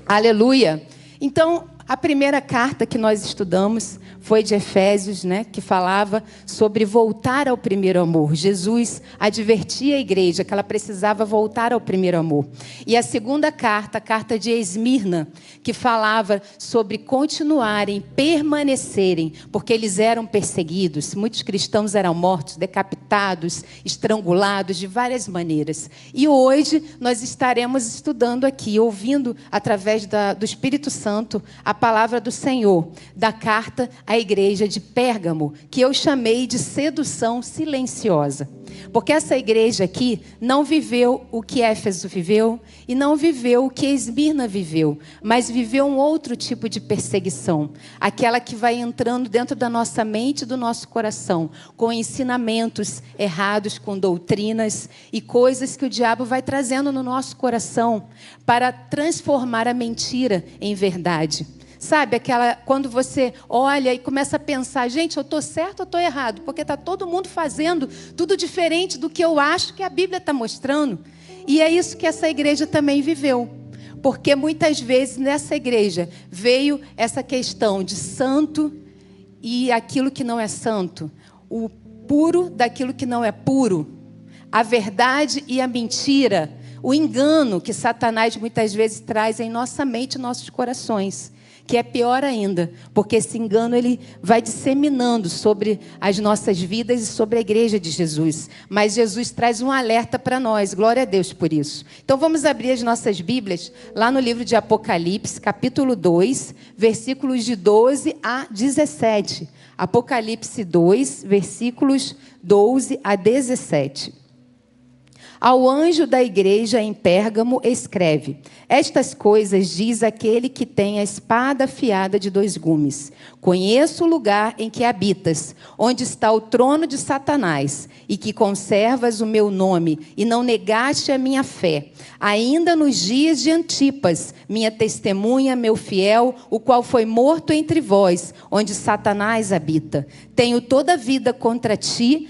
Aleluia! Então, a primeira carta que nós estudamos foi de Efésios, né, que falava sobre voltar ao primeiro amor. Jesus advertia a igreja que ela precisava voltar ao primeiro amor. E a segunda carta, a carta de Esmirna, que falava sobre continuarem, permanecerem, porque eles eram perseguidos. Muitos cristãos eram mortos, decapitados, estrangulados de várias maneiras. E hoje nós estaremos estudando aqui, ouvindo através do Espírito Santo a palavra do Senhor, da carta à igreja de Pérgamo, que eu chamei de sedução silenciosa. Porque essa igreja aqui não viveu o que Éfeso viveu e não viveu o que Esmirna viveu, mas viveu um outro tipo de perseguição, aquela que vai entrando dentro da nossa mente e do nosso coração, com ensinamentos errados, com doutrinas e coisas que o diabo vai trazendo no nosso coração para transformar a mentira em verdade. Sabe, quando você olha e começa a pensar, gente, eu estou certo ou estou errado? Porque está todo mundo fazendo tudo diferente do que eu acho que a Bíblia está mostrando. E é isso que essa igreja também viveu. Porque muitas vezes nessa igreja veio essa questão de santo e aquilo que não é santo. O puro daquilo que não é puro. A verdade e a mentira. O engano que Satanás muitas vezes traz em nossa mente e nossos corações. Que é pior ainda, porque esse engano ele vai disseminando sobre as nossas vidas e sobre a igreja de Jesus. Mas Jesus traz um alerta para nós, glória a Deus por isso. Então vamos abrir as nossas Bíblias lá no livro de Apocalipse, capítulo 2, versículos de 12 a 17. Apocalipse 2, versículos 12 a 17. Ao anjo da igreja em Pérgamo escreve: estas coisas diz aquele que tem a espada afiada de 2 gumes. Conheço o lugar em que habitas, onde está o trono de Satanás, e que conservas o meu nome, e não negaste a minha fé. Ainda nos dias de Antipas, minha testemunha, meu fiel, o qual foi morto entre vós, onde Satanás habita. Tenho todavia contra ti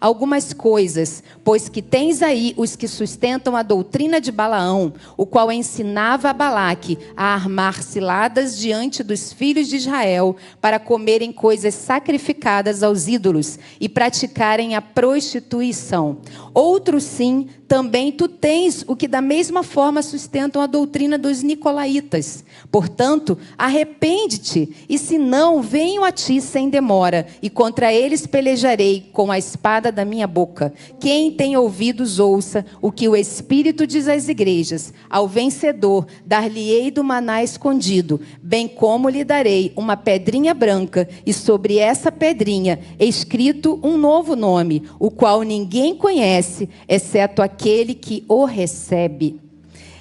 algumas coisas, pois que tens aí os que sustentam a doutrina de Balaão, o qual ensinava a Balaque a armar ciladas diante dos filhos de Israel para comerem coisas sacrificadas aos ídolos e praticarem a prostituição. Outro sim, também tu tens o que da mesma forma sustentam a doutrina dos nicolaítas. Portanto, arrepende-te, e se não, venho a ti sem demora, e contra eles pelejarei com a espada da minha boca. Quem tem ouvidos, ouça o que o Espírito diz às igrejas. Ao vencedor, dar-lhe-ei do maná escondido, bem como lhe darei uma pedrinha branca, e sobre essa pedrinha escrito um novo nome, o qual ninguém conhece, exceto aquele que o recebe.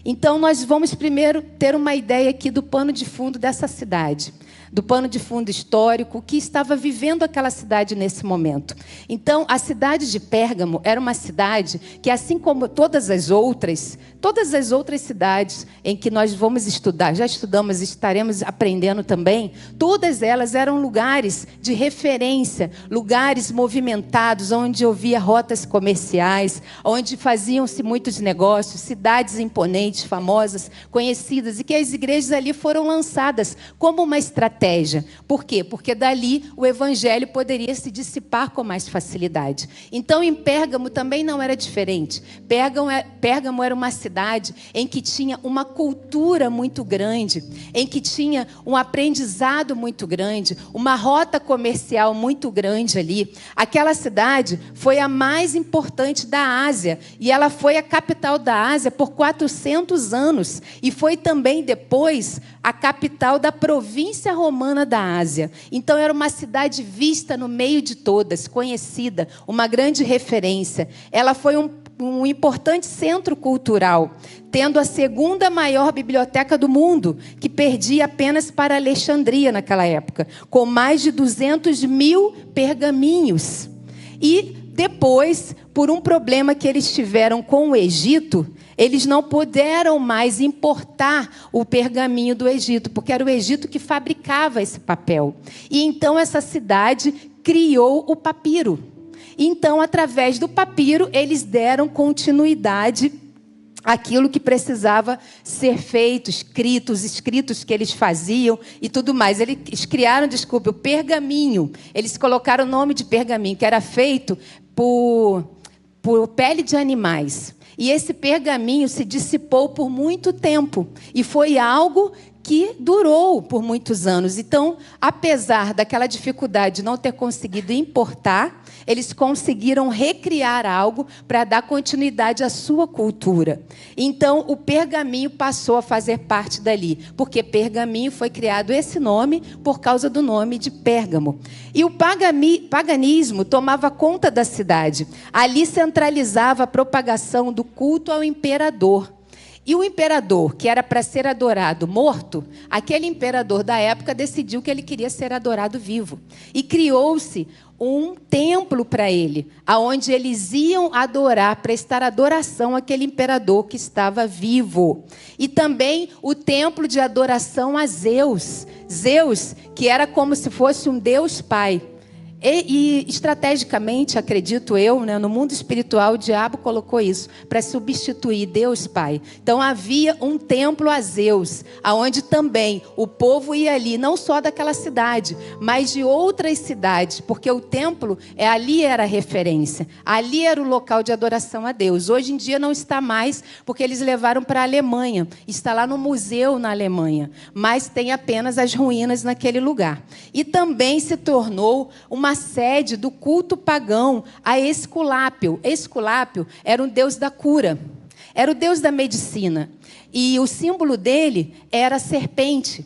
Então, nós vamos primeiro ter uma ideia aqui do pano de fundo dessa cidade, do pano de fundo histórico, que estava vivendo aquela cidade nesse momento. Então, a cidade de Pérgamo era uma cidade que, assim como todas as outras cidades em que nós vamos estudar, já estudamos e estaremos aprendendo também, todas elas eram lugares de referência, lugares movimentados, onde havia rotas comerciais, onde faziam-se muitos negócios, cidades imponentes, famosas, conhecidas, e que as igrejas ali foram lançadas como uma estratégia. Por quê? Porque dali o evangelho poderia se dissipar com mais facilidade. Então, em Pérgamo também não era diferente. Pérgamo era uma cidade em que tinha uma cultura muito grande, em que tinha um aprendizado muito grande, uma rota comercial muito grande ali. Aquela cidade foi a mais importante da Ásia, e ela foi a capital da Ásia por 400 anos, e foi também depois a capital da província romana da Ásia. Então, era uma cidade vista no meio de todas, conhecida, uma grande referência. Ela foi um importante centro cultural, tendo a segunda maior biblioteca do mundo, que perdia apenas para Alexandria naquela época, com mais de 200 mil pergaminhos. E depois, por um problema que eles tiveram com o Egito, eles não puderam mais importar o pergaminho do Egito, porque era o Egito que fabricava esse papel. E então essa cidade criou o papiro. Então, através do papiro, eles deram continuidade aquilo que precisava ser feito, os escritos que eles faziam e tudo mais. Eles criaram, o pergaminho. Eles colocaram o nome de pergaminho, que era feito por pele de animais. E esse pergaminho se dissipou por muito tempo. E foi algo que durou por muitos anos. Então, apesar daquela dificuldade de não ter conseguido importar, eles conseguiram recriar algo para dar continuidade à sua cultura. Então, o pergaminho passou a fazer parte dali, porque pergaminho foi criado esse nome por causa do nome de Pérgamo. E o paganismo tomava conta da cidade. Ali centralizava a propagação do culto ao imperador. E o imperador, que era para ser adorado morto, aquele imperador da época decidiu que ele queria ser adorado vivo. E criou-se um templo para ele, aonde eles iam adorar, prestar adoração àquele imperador que estava vivo. E também o templo de adoração a Zeus. Zeus, que era como se fosse um Deus Pai. E estrategicamente, acredito eu, né, no mundo espiritual, o diabo colocou isso para substituir Deus Pai. Então havia um templo a Zeus, aonde também o povo ia ali, não só daquela cidade, mas de outras cidades, porque o templo ali era a referência, ali era o local de adoração a Deus. Hoje em dia não está mais, porque eles levaram para a Alemanha, está lá no museu na Alemanha, mas tem apenas as ruínas naquele lugar. E também se tornou uma sede do culto pagão a Esculápio. Esculápio era um deus da cura, era o deus da medicina. E o símbolo dele era a serpente.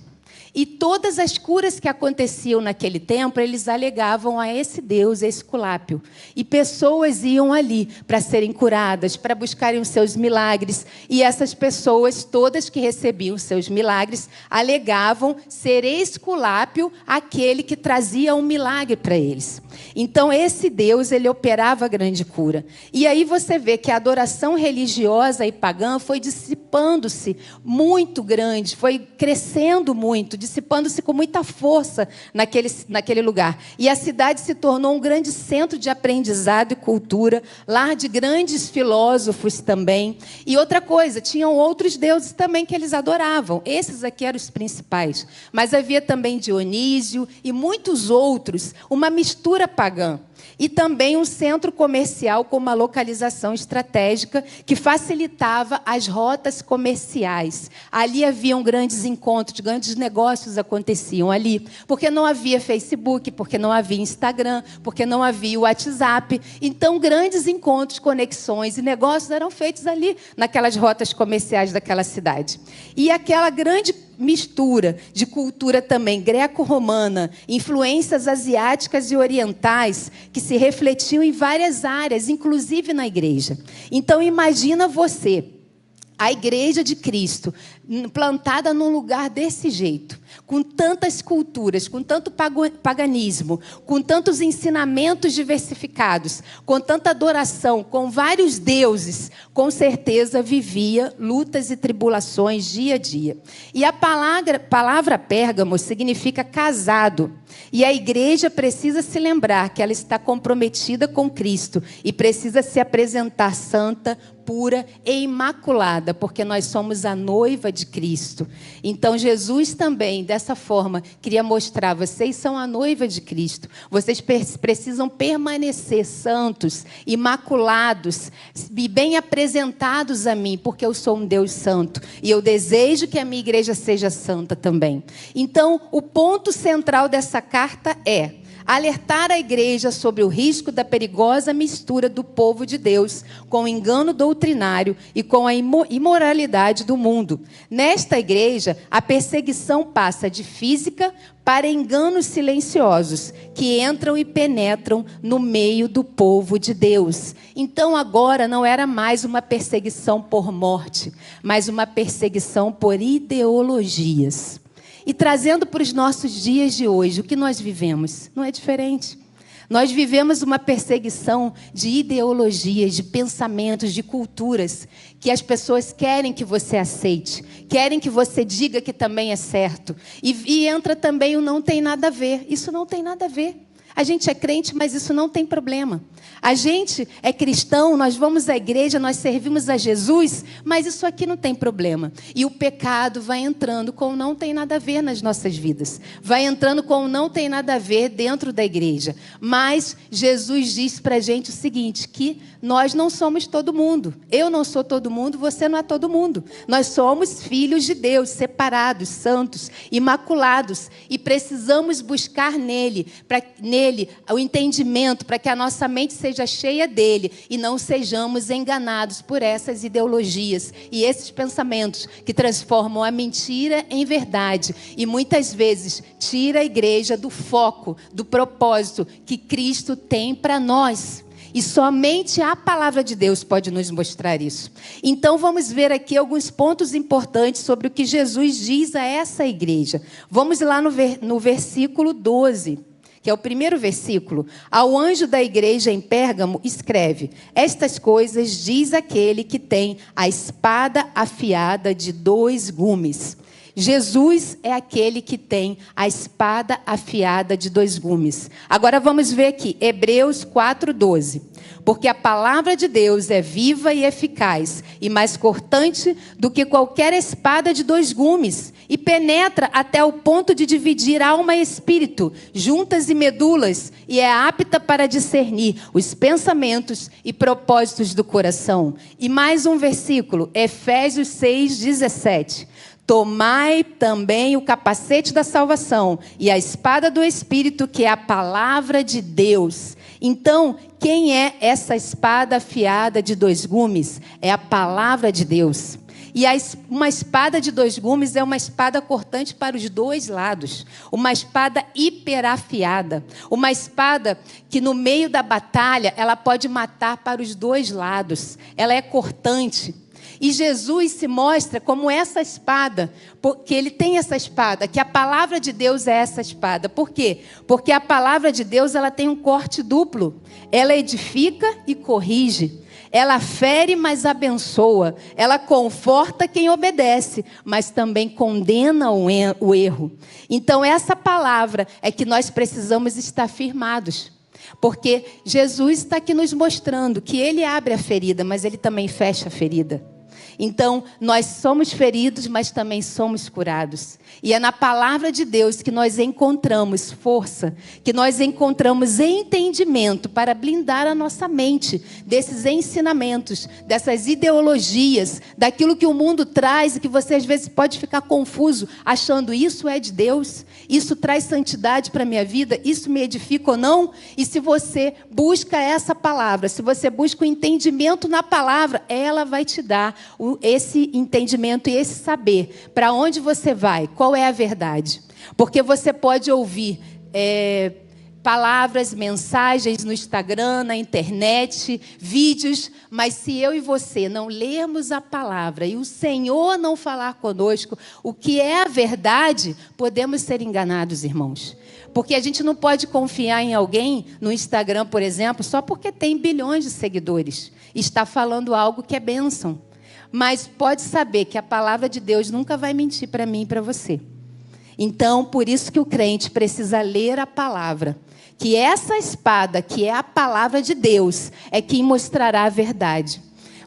E todas as curas que aconteciam naquele templo, eles alegavam a esse deus, Esculápio. E pessoas iam ali para serem curadas, para buscarem os seus milagres. E essas pessoas, todas que recebiam os seus milagres, alegavam ser Esculápio aquele que trazia um milagre para eles. Então, esse Deus, ele operava a grande cura. E aí você vê que a adoração religiosa e pagã foi dissipando-se muito grande, foi crescendo muito, dissipando-se com muita força naquele lugar. E a cidade se tornou um grande centro de aprendizado e cultura, lar de grandes filósofos também. E outra coisa, tinham outros deuses também que eles adoravam. Esses aqui eram os principais. Mas havia também Dionísio e muitos outros, uma mistura pagã. E também um centro comercial com uma localização estratégica que facilitava as rotas comerciais. Ali haviam grandes encontros, grandes negócios aconteciam ali, porque não havia Facebook, porque não havia Instagram, porque não havia o WhatsApp. Então, grandes encontros, conexões e negócios eram feitos ali, naquelas rotas comerciais daquela cidade. E aquela grande mistura de cultura também greco-romana, influências asiáticas e orientais, que se refletiam em várias áreas, inclusive na igreja. Então, imagina você, a igreja de Cristo, plantada num lugar desse jeito, com tantas culturas, com tanto paganismo, com tantos ensinamentos diversificados, com tanta adoração, com vários deuses, com certeza vivia lutas e tribulações dia a dia. E a palavra Pérgamo significa casado. E a igreja precisa se lembrar que ela está comprometida com Cristo e precisa se apresentar santa, pura e imaculada, porque nós somos a noiva de Cristo. Então, Jesus também, dessa forma, queria mostrar, vocês são a noiva de Cristo. Vocês precisam permanecer santos, imaculados e bem apresentados a mim, porque eu sou um Deus santo. E eu desejo que a minha igreja seja santa também. Então, o ponto central dessa carta é alertar a igreja sobre o risco da perigosa mistura do povo de Deus com o engano doutrinário e com a imoralidade do mundo. Nesta igreja, a perseguição passa de física para enganos silenciosos que entram e penetram no meio do povo de Deus. Então, agora não era mais uma perseguição por morte, mas uma perseguição por ideologias. E trazendo para os nossos dias de hoje, o que nós vivemos? Não é diferente. Nós vivemos uma perseguição de ideologias, de pensamentos, de culturas, que as pessoas querem que você aceite, querem que você diga que também é certo. E entra também o não tem nada a ver. Isso não tem nada a ver. A gente é crente, mas isso não tem problema. A gente é cristão, nós vamos à igreja, nós servimos a Jesus, mas isso aqui não tem problema. E o pecado vai entrando com o não tem nada a ver nas nossas vidas. Vai entrando com o não tem nada a ver dentro da igreja. Mas Jesus diz para a gente o seguinte, que nós não somos todo mundo. Eu não sou todo mundo, você não é todo mundo. Nós somos filhos de Deus, separados, santos, imaculados. E precisamos buscar nele o entendimento, para que a nossa mente seja cheia dele e não sejamos enganados por essas ideologias e esses pensamentos que transformam a mentira em verdade e muitas vezes tira a igreja do foco, do propósito que Cristo tem para nós. E somente a palavra de Deus pode nos mostrar isso. Então vamos ver aqui alguns pontos importantes sobre o que Jesus diz a essa igreja. Vamos lá no versículo 12. Que é o primeiro versículo. Ao anjo da igreja em Pérgamo, escreve: estas coisas diz aquele que tem a espada afiada de 2 gumes. Jesus é aquele que tem a espada afiada de 2 gumes. Agora vamos ver aqui, Hebreus 4:12. Porque a palavra de Deus é viva e eficaz, e mais cortante do que qualquer espada de 2 gumes, e penetra até o ponto de dividir alma e espírito, juntas e medulas, e é apta para discernir os pensamentos e propósitos do coração. E mais um versículo, Efésios 6:17. Tomai também o capacete da salvação e a espada do Espírito, que é a palavra de Deus. Então, quem é essa espada afiada de 2 gumes? É a palavra de Deus. E uma espada de 2 gumes é uma espada cortante para os 2 lados. Uma espada hiperafiada. Uma espada que no meio da batalha, ela pode matar para os 2 lados. Ela é cortante. E Jesus se mostra como essa espada, porque ele tem essa espada, que a palavra de Deus é essa espada. Por quê? Porque a palavra de Deus ela tem um corte duplo. Ela edifica e corrige. Ela fere, mas abençoa. Ela conforta quem obedece, mas também condena o erro. Então, essa palavra é que nós precisamos estar firmados. Porque Jesus está aqui nos mostrando que ele abre a ferida, mas ele também fecha a ferida. Então, nós somos feridos, mas também somos curados. E é na palavra de Deus que nós encontramos força, que nós encontramos entendimento para blindar a nossa mente desses ensinamentos, dessas ideologias, daquilo que o mundo traz e que você às vezes pode ficar confuso, achando isso é de Deus, isso traz santidade para a minha vida, isso me edifica ou não? E se você busca essa palavra, se você busca o entendimento na palavra, ela vai te dar esse entendimento e esse saber. Para onde você vai? Qual é a verdade? Porque você pode ouvir palavras, mensagens no Instagram, na internet, vídeos, mas se eu e você não lermos a palavra e o Senhor não falar conosco o que é a verdade, podemos ser enganados, irmãos. Porque a gente não pode confiar em alguém no Instagram, por exemplo, só porque tem bilhões de seguidores e está falando algo que é bênção. Mas pode saber que a palavra de Deus nunca vai mentir para mim e para você. Então, por isso que o crente precisa ler a palavra. Que essa espada, que é a palavra de Deus, é quem mostrará a verdade.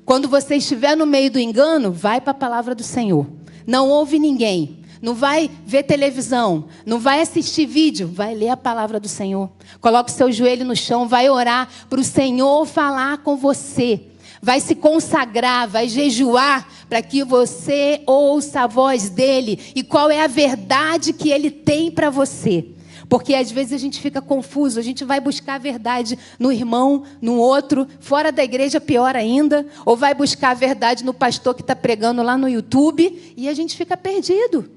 Quando você estiver no meio do engano, vai para a palavra do Senhor. Não ouve ninguém. Não vai ver televisão. Não vai assistir vídeo. Vai ler a palavra do Senhor. Coloque o seu joelho no chão. Vai orar para o Senhor falar com você. Vai se consagrar, vai jejuar para que você ouça a voz dele e qual é a verdade que ele tem para você. Porque às vezes a gente fica confuso, a gente vai buscar a verdade no irmão, no outro, fora da igreja pior ainda, ou vai buscar a verdade no pastor que está pregando lá no YouTube e a gente fica perdido.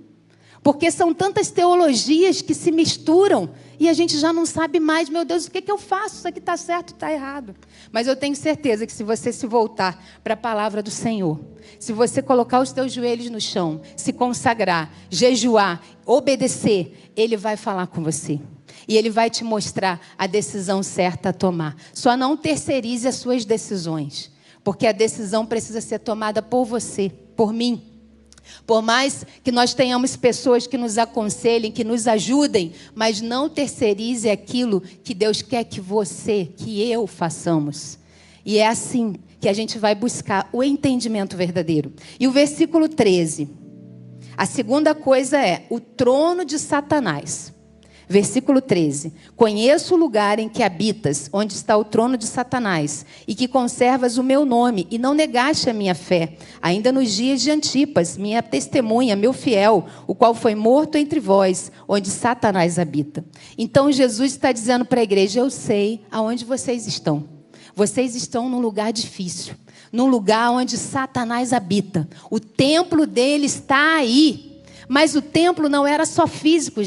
Porque são tantas teologias que se misturam e a gente já não sabe mais, meu Deus, o que eu faço? Isso aqui está certo, está errado. Mas eu tenho certeza que se você se voltar para a palavra do Senhor, se você colocar os teus joelhos no chão, se consagrar, jejuar, obedecer, Ele vai falar com você. E Ele vai te mostrar a decisão certa a tomar. Só não terceirize as suas decisões, porque a decisão precisa ser tomada por você, por mim. Por mais que nós tenhamos pessoas que nos aconselhem, que nos ajudem, mas não terceirize aquilo que Deus quer que você, que eu façamos. E é assim que a gente vai buscar o entendimento verdadeiro. E o versículo 13. A segunda coisa é o trono de Satanás. Versículo 13. Conheço o lugar em que habitas, onde está o trono de Satanás, e que conservas o meu nome, e não negaste a minha fé, ainda nos dias de Antipas, minha testemunha, meu fiel, o qual foi morto entre vós, onde Satanás habita. Então Jesus está dizendo para a igreja, eu sei aonde vocês estão. Vocês estão num lugar difícil, num lugar onde Satanás habita. O templo dele está aí. Mas o templo não era só físico,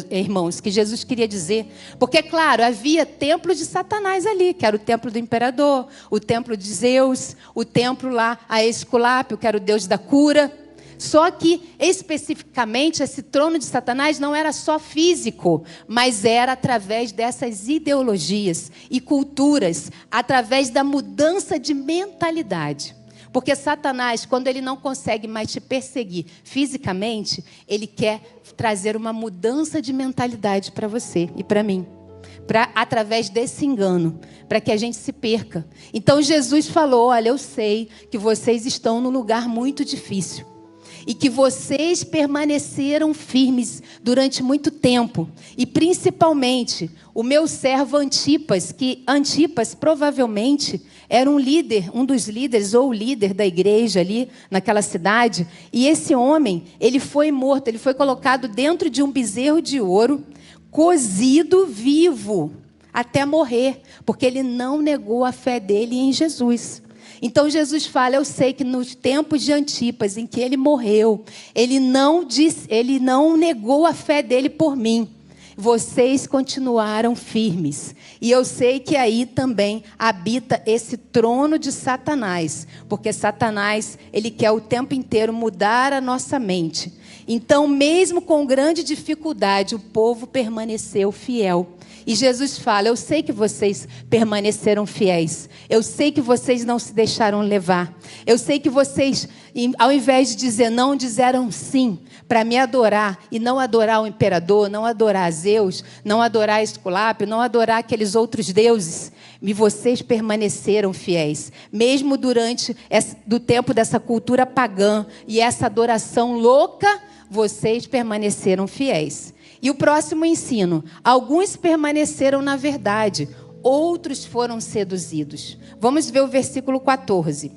irmãos, que Jesus queria dizer. Porque, claro, havia templo de Satanás ali, que era o templo do imperador, o templo de Zeus, o templo lá, a Esculápio, que era o deus da cura. Só que, especificamente, esse trono de Satanás não era só físico, mas era através dessas ideologias e culturas, através da mudança de mentalidade. Porque Satanás, quando ele não consegue mais te perseguir fisicamente, ele quer trazer uma mudança de mentalidade para você e para mim. Através desse engano, para que a gente se perca. Então Jesus falou, olha, eu sei que vocês estão num lugar muito difícil. E que vocês permaneceram firmes durante muito tempo. E principalmente, o meu servo Antipas, que Antipas provavelmente era um líder, um dos líderes ou o líder da igreja ali naquela cidade. E esse homem, ele foi morto, ele foi colocado dentro de um bezerro de ouro, cozido vivo, até morrer, porque ele não negou a fé dele em Jesus. Então Jesus fala, eu sei que nos tempos de Antipas, em que ele morreu, ele não negou a fé dele por mim. Vocês continuaram firmes. E eu sei que aí também habita esse trono de Satanás. Porque Satanás, ele quer o tempo inteiro mudar a nossa mente. Então, mesmo com grande dificuldade, o povo permaneceu fiel. E Jesus fala, eu sei que vocês permaneceram fiéis. Eu sei que vocês não se deixaram levar. Eu sei que vocês, ao invés de dizer não, disseram sim para me adorar. E não adorar o imperador, não adorar Zeus, não adorar Esculápio, não adorar aqueles outros deuses. E vocês permaneceram fiéis. Mesmo durante do tempo dessa cultura pagã e essa adoração louca, vocês permaneceram fiéis. E o próximo ensino. Alguns permaneceram na verdade, outros foram seduzidos. Vamos ver o versículo 14.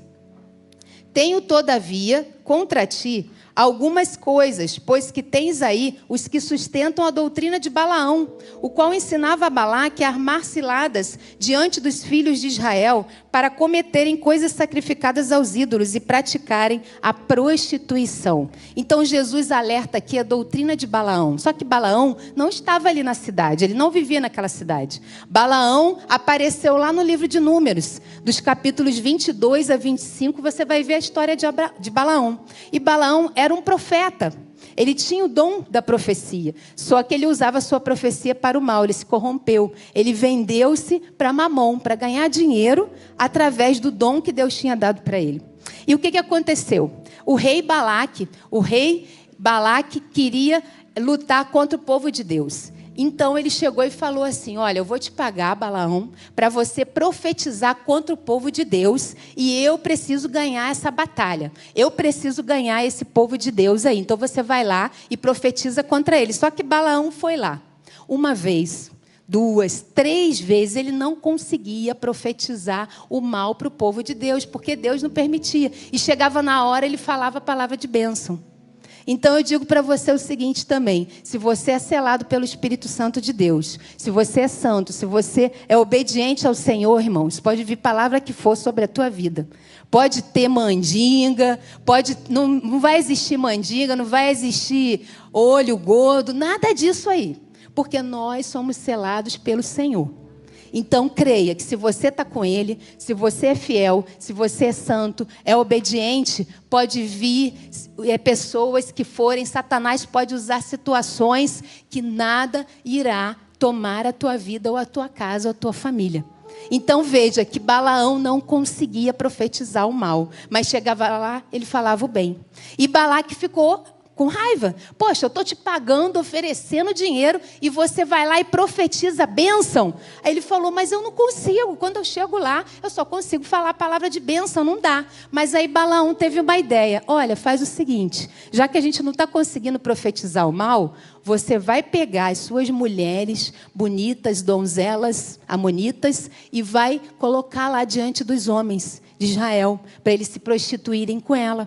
Tenho, todavia, contra ti algumas coisas, pois que tens aí os que sustentam a doutrina de Balaão, o qual ensinava a Balaque a armar ciladas diante dos filhos de Israel para cometerem coisas sacrificadas aos ídolos e praticarem a prostituição. Então Jesus alerta aqui a doutrina de Balaão. Só que Balaão não estava ali na cidade, ele não vivia naquela cidade. Balaão apareceu lá no livro de Números, dos capítulos 22 a 25, você vai ver a história de Balaão. E Balaão era um profeta. Ele tinha o dom da profecia. Só que ele usava a sua profecia para o mal. Ele se corrompeu. Ele vendeu-se para Mamon, para ganhar dinheiro através do dom que Deus tinha dado para ele. E o que aconteceu? O rei Balaque queria lutar contra o povo de Deus. Então ele chegou e falou assim, olha, eu vou te pagar, Balaão, para você profetizar contra o povo de Deus e eu preciso ganhar essa batalha. Eu preciso ganhar esse povo de Deus aí. Então você vai lá e profetiza contra ele. Só que Balaão foi lá. Uma vez, 2, 3 vezes, ele não conseguia profetizar o mal para o povo de Deus, porque Deus não permitia. E chegava na hora, ele falava a palavra de bênção. Então eu digo para você o seguinte também, se você é selado pelo Espírito Santo de Deus, se você é santo, se você é obediente ao Senhor, irmãos, pode vir palavra que for sobre a tua vida. Pode ter mandinga, não vai existir mandinga, não vai existir olho gordo, nada disso aí. Porque nós somos selados pelo Senhor. Então, creia que se você está com Ele, se você é fiel, se você é santo, é obediente, pode vir pessoas que forem, Satanás pode usar situações que nada irá tomar a tua vida ou a tua casa ou a tua família. Então veja que Balaão não conseguia profetizar o mal, mas chegava lá, ele falava o bem. E Balaque ficou com raiva. Poxa, eu estou te pagando, oferecendo dinheiro, e você vai lá e profetiza a bênção. Aí ele falou, mas eu não consigo. Quando eu chego lá, eu só consigo falar a palavra de bênção, não dá. Mas aí Balaão teve uma ideia. Olha, faz o seguinte, já que a gente não está conseguindo profetizar o mal, você vai pegar as suas mulheres bonitas, donzelas, amonitas, e vai colocar lá diante dos homens de Israel, para eles se prostituírem com ela.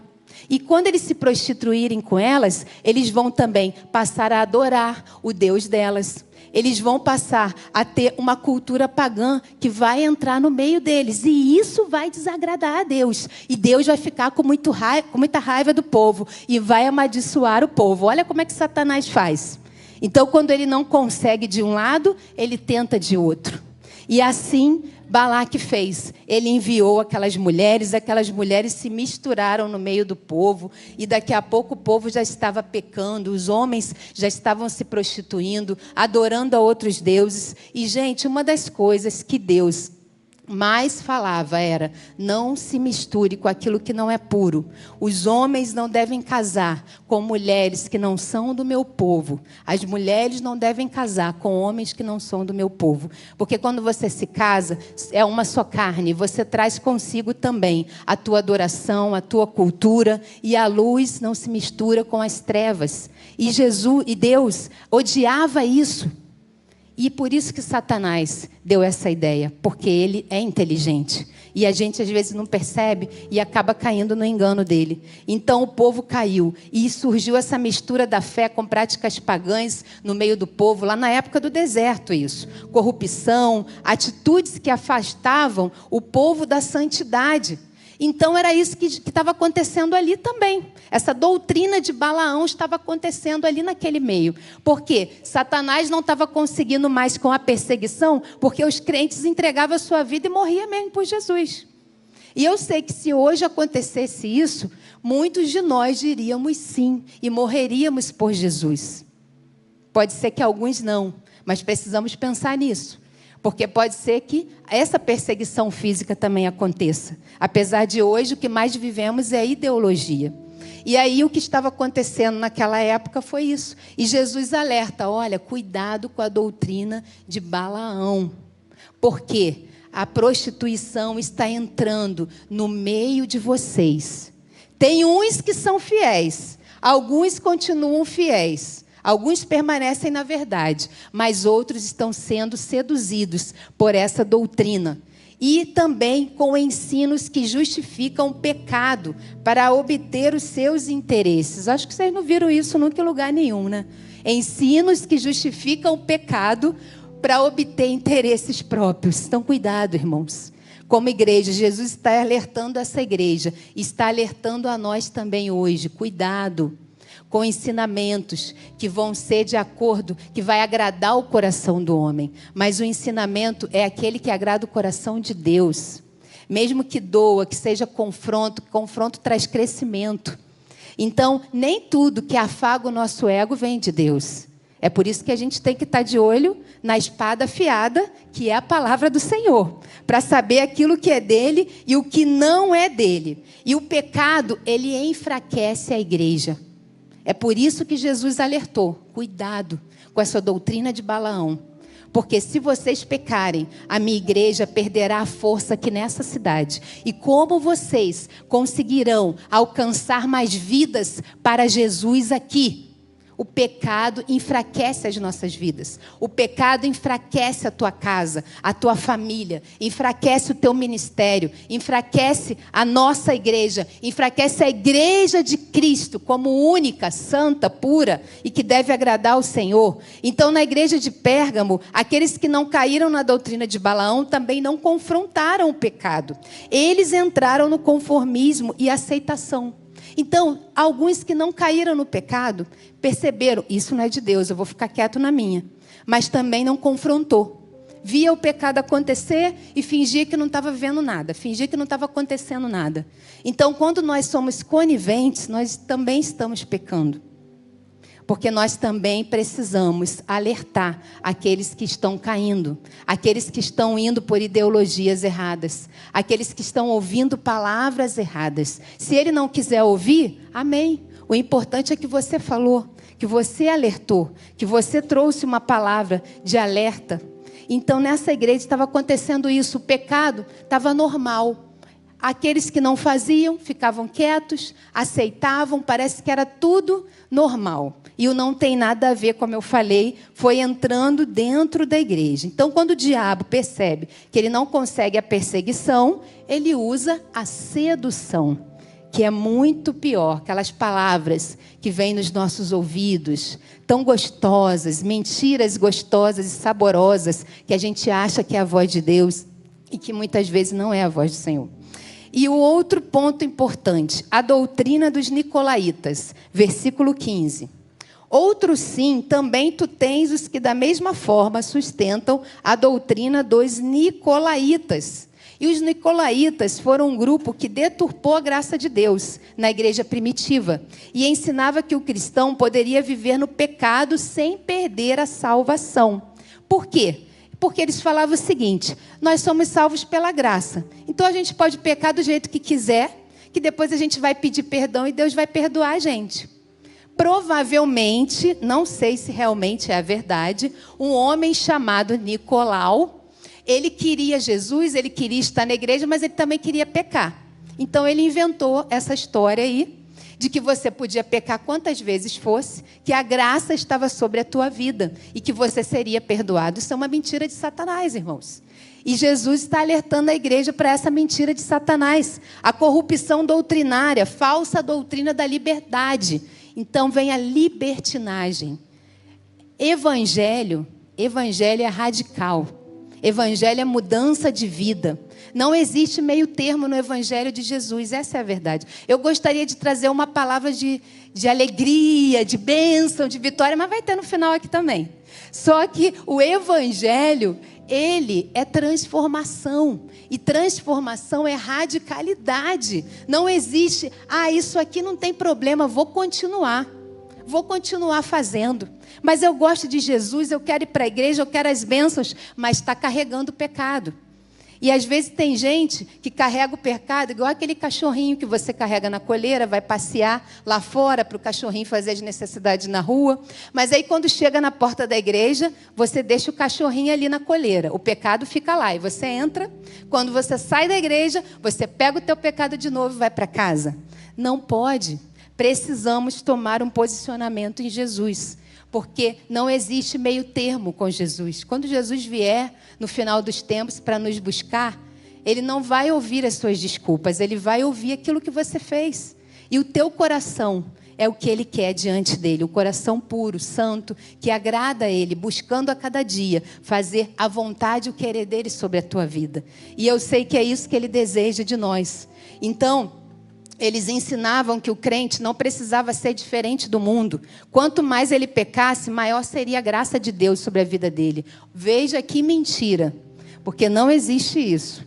E quando eles se prostituírem com elas, eles vão também passar a adorar o Deus delas. Eles vão passar a ter uma cultura pagã que vai entrar no meio deles. E isso vai desagradar a Deus. E Deus vai ficar com muita raiva do povo e vai amaldiçoar o povo. Olha como é que Satanás faz. Então, quando ele não consegue de um lado, ele tenta de outro. E assim Balaque fez. Ele enviou aquelas mulheres se misturaram no meio do povo, e daqui a pouco o povo já estava pecando, os homens já estavam se prostituindo, adorando a outros deuses. E, gente, uma das coisas que Deus mais falava era: não se misture com aquilo que não é puro. Os homens não devem casar com mulheres que não são do meu povo. As mulheres não devem casar com homens que não são do meu povo. Porque quando você se casa, é uma só carne. Você traz consigo também a tua adoração, a tua cultura. E a luz não se mistura com as trevas. E Deus odiava isso. E por isso que Satanás deu essa ideia, porque ele é inteligente. E a gente às vezes não percebe e acaba caindo no engano dele. Então o povo caiu e surgiu essa mistura da fé com práticas pagãs no meio do povo, lá na época do deserto isso. Corrupção, atitudes que afastavam o povo da santidade. Então era isso que estava acontecendo ali também. Essa doutrina de Balaão estava acontecendo ali naquele meio. Por quê? Satanás não estava conseguindo mais com a perseguição, porque os crentes entregavam a sua vida e morriam mesmo por Jesus. E eu sei que se hoje acontecesse isso, muitos de nós diríamos sim e morreríamos por Jesus. Pode ser que alguns não, mas precisamos pensar nisso. Porque pode ser que essa perseguição física também aconteça. Apesar de hoje, o que mais vivemos é a ideologia. E aí o que estava acontecendo naquela época foi isso. E Jesus alerta, olha, cuidado com a doutrina de Balaão. Porque a prostituição está entrando no meio de vocês. Tem uns que são fiéis, alguns continuam fiéis. Alguns permanecem na verdade, mas outros estão sendo seduzidos por essa doutrina. E também com ensinos que justificam o pecado para obter os seus interesses. Acho que vocês não viram isso nunca em lugar nenhum, né? Ensinos que justificam o pecado para obter interesses próprios. Então, cuidado, irmãos. Como igreja, Jesus está alertando essa igreja, está alertando a nós também hoje. Cuidado com ensinamentos que vão ser de acordo, que vai agradar o coração do homem. Mas o ensinamento é aquele que agrada o coração de Deus. Mesmo que doa, que seja confronto, confronto traz crescimento. Então, nem tudo que afaga o nosso ego vem de Deus. É por isso que a gente tem que estar de olho na espada afiada, que é a palavra do Senhor, para saber aquilo que é dele e o que não é dele. E o pecado, ele enfraquece a igreja. É por isso que Jesus alertou, cuidado com essa doutrina de Balaão. Porque se vocês pecarem, a minha igreja perderá a força aqui nessa cidade. E como vocês conseguirão alcançar mais vidas para Jesus aqui? O pecado enfraquece as nossas vidas. O pecado enfraquece a tua casa, a tua família, enfraquece o teu ministério, enfraquece a nossa igreja, enfraquece a igreja de Cristo como única, santa, pura e que deve agradar ao Senhor. Então, na igreja de Pérgamo, aqueles que não caíram na doutrina de Balaão também não confrontaram o pecado. Eles entraram no conformismo e aceitação. Então, alguns que não caíram no pecado, perceberam, isso não é de Deus, eu vou ficar quieto na minha. Mas também não confrontou. Via o pecado acontecer e fingia que não estava vendo nada, fingia que não estava acontecendo nada. Então, quando nós somos coniventes, nós também estamos pecando. Porque nós também precisamos alertar aqueles que estão caindo, aqueles que estão indo por ideologias erradas, aqueles que estão ouvindo palavras erradas. Se ele não quiser ouvir, amém. O importante é que você falou, que você alertou, que você trouxe uma palavra de alerta. Então, nessa igreja estava acontecendo isso, o pecado estava normal. Aqueles que não faziam, ficavam quietos, aceitavam, parece que era tudo normal. E o não tem nada a ver, como eu falei, foi entrando dentro da igreja. Então, quando o diabo percebe que ele não consegue a perseguição, ele usa a sedução, que é muito pior. Aquelas palavras que vêm nos nossos ouvidos, tão gostosas, mentiras gostosas e saborosas, que a gente acha que é a voz de Deus e que muitas vezes não é a voz do Senhor. E o outro ponto importante, a doutrina dos nicolaítas, versículo 15. Outro sim, também tu tens os que da mesma forma sustentam a doutrina dos nicolaítas. E os nicolaítas foram um grupo que deturpou a graça de Deus na igreja primitiva e ensinava que o cristão poderia viver no pecado sem perder a salvação. Por quê? Porque eles falavam o seguinte: nós somos salvos pela graça. Então a gente pode pecar do jeito que quiser, que depois a gente vai pedir perdão e Deus vai perdoar a gente. Provavelmente, não sei se realmente é a verdade, um homem chamado Nicolau, ele queria Jesus, ele queria estar na igreja, mas ele também queria pecar. Então ele inventou essa história aí, de que você podia pecar quantas vezes fosse, que a graça estava sobre a tua vida e que você seria perdoado. Isso é uma mentira de Satanás, irmãos. E Jesus está alertando a igreja para essa mentira de Satanás. A corrupção doutrinária, falsa doutrina da liberdade. Então vem a libertinagem. Evangelho é radical. Evangelho é mudança de vida. Não existe meio termo no Evangelho de Jesus, essa é a verdade. Eu gostaria de trazer uma palavra de alegria, de bênção, de vitória, mas vai ter no final aqui também. Só que o Evangelho, ele é transformação. E transformação é radicalidade. Não existe, isso aqui não tem problema, vou continuar fazendo. Mas eu gosto de Jesus, eu quero ir para a igreja, eu quero as bênçãos, mas está carregando o pecado. E às vezes tem gente que carrega o pecado, igual aquele cachorrinho que você carrega na coleira, vai passear lá fora para o cachorrinho fazer as necessidades na rua. Mas aí quando chega na porta da igreja, você deixa o cachorrinho ali na coleira. O pecado fica lá e você entra. Quando você sai da igreja, você pega o teu pecado de novo e vai para casa. Não pode. Precisamos tomar um posicionamento em Jesus, porque não existe meio termo com Jesus. Quando Jesus vier no final dos tempos para nos buscar, ele não vai ouvir as suas desculpas, ele vai ouvir aquilo que você fez. E o teu coração é o que ele quer diante dele, um coração puro, santo, que agrada a ele, buscando a cada dia fazer a vontade e o querer dele sobre a tua vida. E eu sei que é isso que ele deseja de nós. Então, eles ensinavam que o crente não precisava ser diferente do mundo. Quanto mais ele pecasse, maior seria a graça de Deus sobre a vida dele. Veja que mentira, porque não existe isso.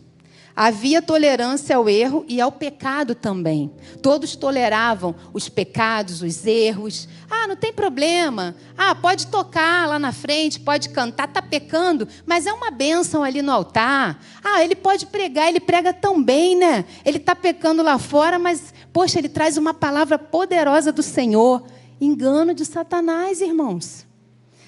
Havia tolerância ao erro e ao pecado também. Todos toleravam os pecados, os erros. Não tem problema. Pode tocar lá na frente, pode cantar, está pecando, mas é uma bênção ali no altar. Ele pode pregar, ele prega tão bem, né? Ele está pecando lá fora, mas, poxa, ele traz uma palavra poderosa do Senhor. Engano de Satanás, irmãos.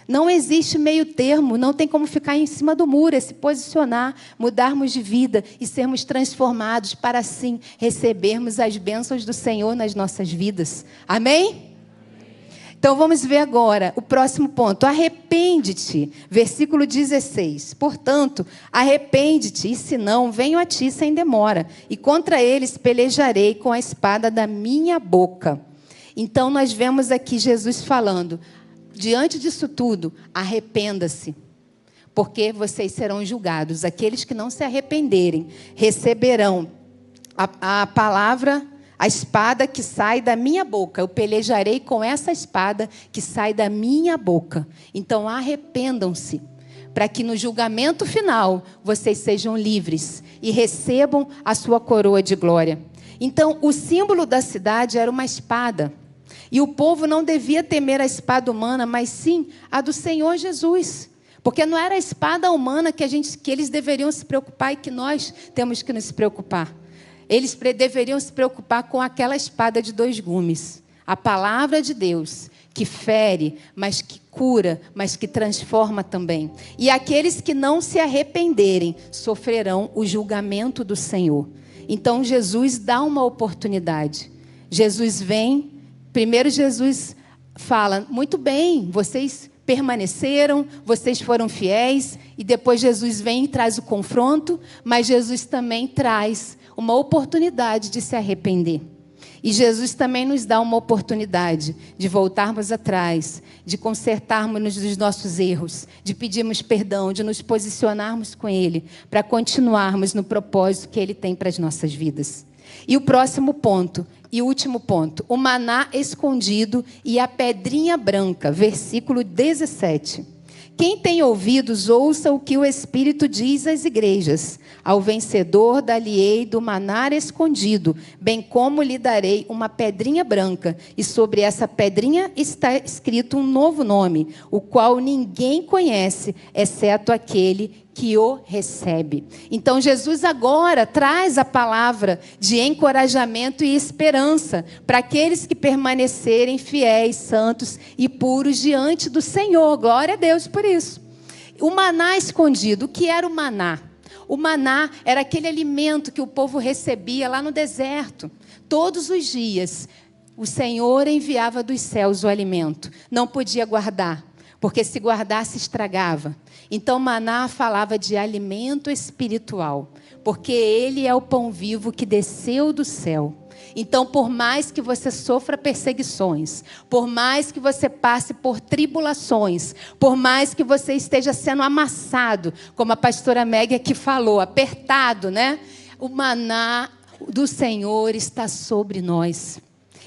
Não existe meio termo, não tem como ficar em cima do muro, é se posicionar, mudarmos de vida e sermos transformados para assim recebermos as bênçãos do Senhor nas nossas vidas. Amém? Então vamos ver agora o próximo ponto. Arrepende-te, versículo 16. Portanto, arrepende-te, e se não, venho a ti sem demora, e contra eles pelejarei com a espada da minha boca. Então nós vemos aqui Jesus falando: diante disso tudo, arrependa-se, porque vocês serão julgados. Aqueles que não se arrependerem receberão a palavra, a espada que sai da minha boca. Eu pelejarei com essa espada que sai da minha boca. Então arrependam-se, para que no julgamento final vocês sejam livres e recebam a sua coroa de glória. Então o símbolo da cidade era uma espada. E o povo não devia temer a espada humana, mas sim a do Senhor Jesus. Porque não era a espada humana que eles deveriam se preocupar e que nós temos que nos preocupar. Eles deveriam se preocupar com aquela espada de 2 gumes. A palavra de Deus, que fere, mas que cura, mas que transforma também. E aqueles que não se arrependerem sofrerão o julgamento do Senhor. Então Jesus dá uma oportunidade. Jesus vem, primeiro Jesus fala, muito bem, vocês permaneceram, vocês foram fiéis, e depois Jesus vem e traz o confronto, mas Jesus também traz uma oportunidade de se arrepender. E Jesus também nos dá uma oportunidade de voltarmos atrás, de consertarmos os nossos erros, de pedirmos perdão, de nos posicionarmos com Ele, para continuarmos no propósito que Ele tem para as nossas vidas. E o próximo ponto, e último ponto, o maná escondido e a pedrinha branca, versículo 17. Quem tem ouvidos, ouça o que o Espírito diz às igrejas. Ao vencedor dar-lhe-ei do maná escondido, bem como lhe darei uma pedrinha branca, e sobre essa pedrinha está escrito um novo nome, o qual ninguém conhece, exceto aquele que o recebe. Então Jesus agora traz a palavra de encorajamento e esperança para aqueles que permanecerem fiéis, santos e puros diante do Senhor. Glória a Deus por isso. O maná escondido. O que era o maná? O maná era aquele alimento que o povo recebia lá no deserto. Todos os dias o Senhor enviava dos céus o alimento. Não podia guardar, porque se guardasse estragava. Então maná falava de alimento espiritual, porque ele é o pão vivo que desceu do céu. Então, por mais que você sofra perseguições, por mais que você passe por tribulações, por mais que você esteja sendo amassado, como a pastora Meg aqui falou, apertado, né? O maná do Senhor está sobre nós.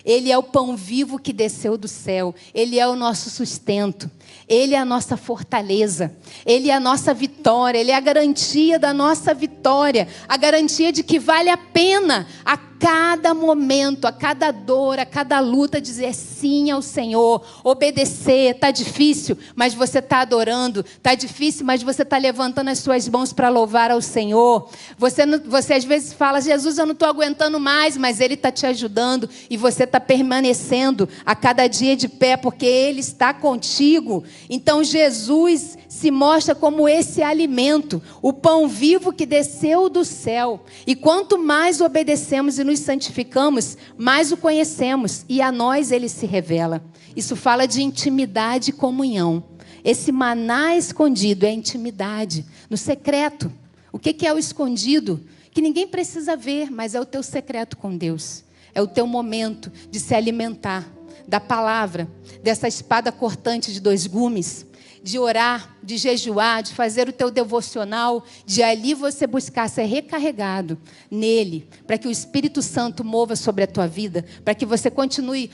Ele é o pão vivo que desceu do céu. Ele é o nosso sustento. Ele é a nossa fortaleza. Ele é a nossa vitória. Ele é a garantia da nossa vitória. A garantia de que vale a pena a cada momento, a cada dor, a cada luta, dizer sim ao Senhor. Obedecer. Está difícil, mas você está adorando. Está difícil, mas você está levantando as suas mãos para louvar ao Senhor. Você às vezes fala, Jesus, eu não estou aguentando mais, mas Ele está te ajudando e você está permanecendo a cada dia de pé, porque Ele está contigo. Então Jesus se mostra como esse alimento, o pão vivo que desceu do céu. E quanto mais obedecemos e nos santificamos, mais o conhecemos, e a nós Ele se revela. Isso fala de intimidade e comunhão. Esse maná escondido é intimidade, no secreto. O que é o escondido? Que ninguém precisa ver, mas é o teu secreto com Deus. É o teu momento de se alimentar da palavra, dessa espada cortante de 2 gumes, de orar, de jejuar, de fazer o teu devocional, de ali você buscar ser recarregado nele, para que o Espírito Santo mova sobre a tua vida, para que você continue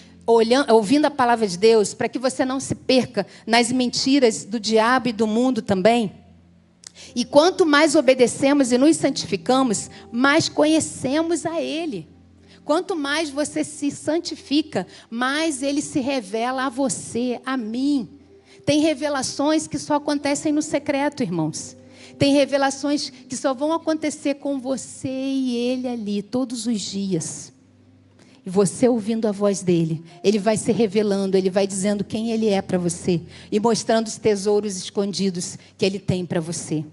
ouvindo a palavra de Deus, para que você não se perca nas mentiras do diabo e do mundo também. E quanto mais obedecemos e nos santificamos, mais conhecemos a Ele. Quanto mais você se santifica, mais Ele se revela a você, a mim. Tem revelações que só acontecem no secreto, irmãos. Tem revelações que só vão acontecer com você e Ele ali, todos os dias. E você ouvindo a voz dEle, Ele vai se revelando, Ele vai dizendo quem Ele é para você. E mostrando os tesouros escondidos que Ele tem para você.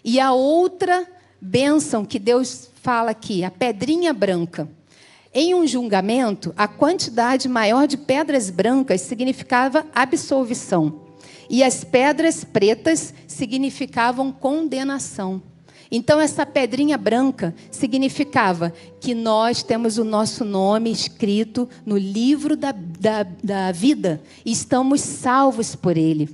E a outra bênção que Deus fala aqui, a pedrinha branca. Em um julgamento, a quantidade maior de pedras brancas significava absolvição. E as pedras pretas significavam condenação. Então, essa pedrinha branca significava que nós temos o nosso nome escrito no livro da vida e estamos salvos por Ele.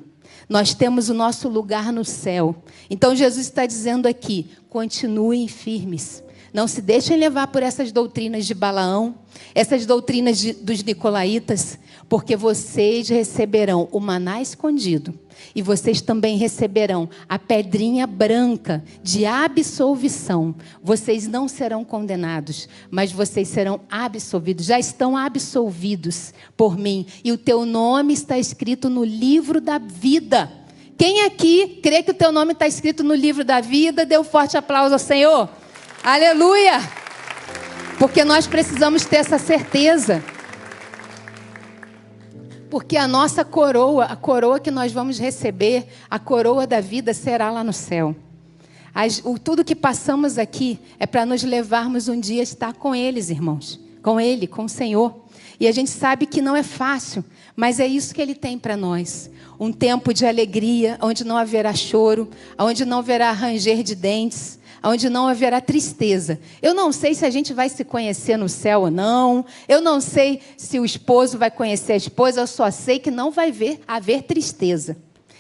Nós temos o nosso lugar no céu. Então, Jesus está dizendo aqui, continuem firmes. Não se deixem levar por essas doutrinas de Balaão, essas doutrinas dos nicolaítas, porque vocês receberão o maná escondido. E vocês também receberão a pedrinha branca de absolvição. Vocês não serão condenados, mas vocês serão absolvidos. Já estão absolvidos por mim. E o teu nome está escrito no livro da vida. Quem aqui crê que o teu nome está escrito no livro da vida? Dê um forte aplauso ao Senhor. Aleluia! Porque nós precisamos ter essa certeza. Porque a nossa coroa, a coroa que nós vamos receber, a coroa da vida será lá no céu. Tudo que passamos aqui é para nos levarmos um dia a estar com eles, irmãos. Com Ele, com o Senhor. E a gente sabe que não é fácil, mas é isso que Ele tem para nós. Um tempo de alegria, onde não haverá choro, onde não haverá ranger de dentes, onde não haverá tristeza. Eu não sei se a gente vai se conhecer no céu ou não. Eu não sei se o esposo vai conhecer a esposa. Eu só sei que não vai haver tristeza.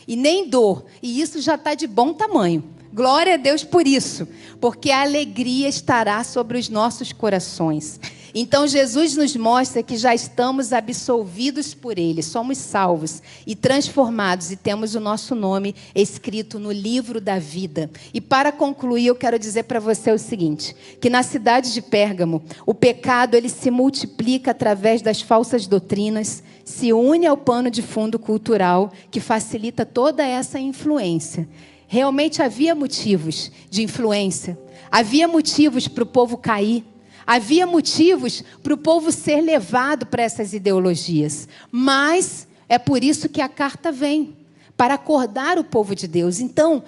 E nem dor. E isso já está de bom tamanho. Glória a Deus por isso. Porque a alegria estará sobre os nossos corações. Então Jesus nos mostra que já estamos absolvidos por Ele, somos salvos e transformados e temos o nosso nome escrito no livro da vida. E para concluir, eu quero dizer para você o seguinte, que na cidade de Pérgamo, o pecado ele se multiplica através das falsas doutrinas, se une ao pano de fundo cultural que facilita toda essa influência. Realmente havia motivos de influência, havia motivos para o povo cair, havia motivos para o povo ser levado para essas ideologias. Mas é por isso que a carta vem, para acordar o povo de Deus. Então,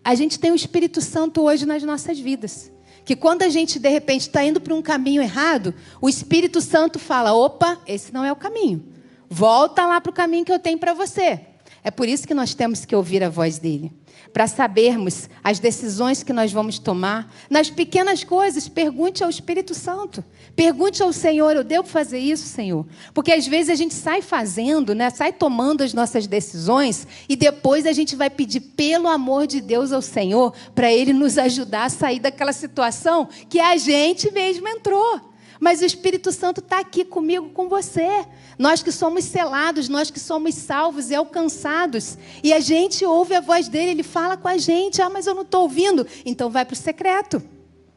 a gente tem o Espírito Santo hoje nas nossas vidas. Que quando a gente, de repente, está indo para um caminho errado, o Espírito Santo fala, opa, esse não é o caminho. Volta lá para o caminho que eu tenho para você. É por isso que nós temos que ouvir a voz dele. Para sabermos as decisões que nós vamos tomar. Nas pequenas coisas, pergunte ao Espírito Santo. Pergunte ao Senhor, eu devo fazer isso, Senhor? Porque às vezes a gente sai fazendo, né? Sai tomando as nossas decisões e depois a gente vai pedir pelo amor de Deus ao Senhor para Ele nos ajudar a sair daquela situação que a gente mesmo entrou. Mas o Espírito Santo está aqui comigo, com você. Nós que somos selados, nós que somos salvos e alcançados. E a gente ouve a voz dele, ele fala com a gente. Ah, mas eu não estou ouvindo. Então vai para o secreto.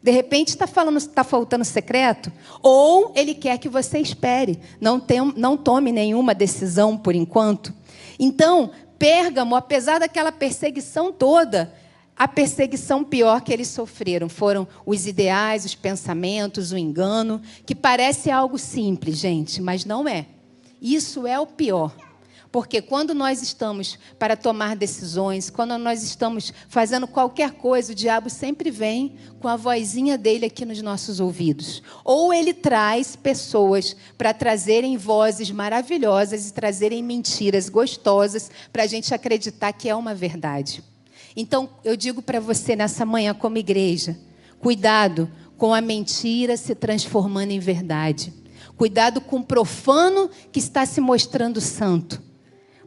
De repente está faltando secreto. Ou ele quer que você espere. Não tome nenhuma decisão por enquanto. Então, Pérgamo, apesar daquela perseguição toda, a perseguição pior que eles sofreram foram os ideais, os pensamentos, o engano, que parece algo simples, gente, mas não é. Isso é o pior. Porque quando nós estamos para tomar decisões, quando nós estamos fazendo qualquer coisa, o diabo sempre vem com a vozinha dele aqui nos nossos ouvidos. Ou ele traz pessoas para trazerem vozes maravilhosas e trazerem mentiras gostosas para a gente acreditar que é uma verdade. Então, eu digo para você nessa manhã como igreja, cuidado com a mentira se transformando em verdade. Cuidado com o profano que está se mostrando santo.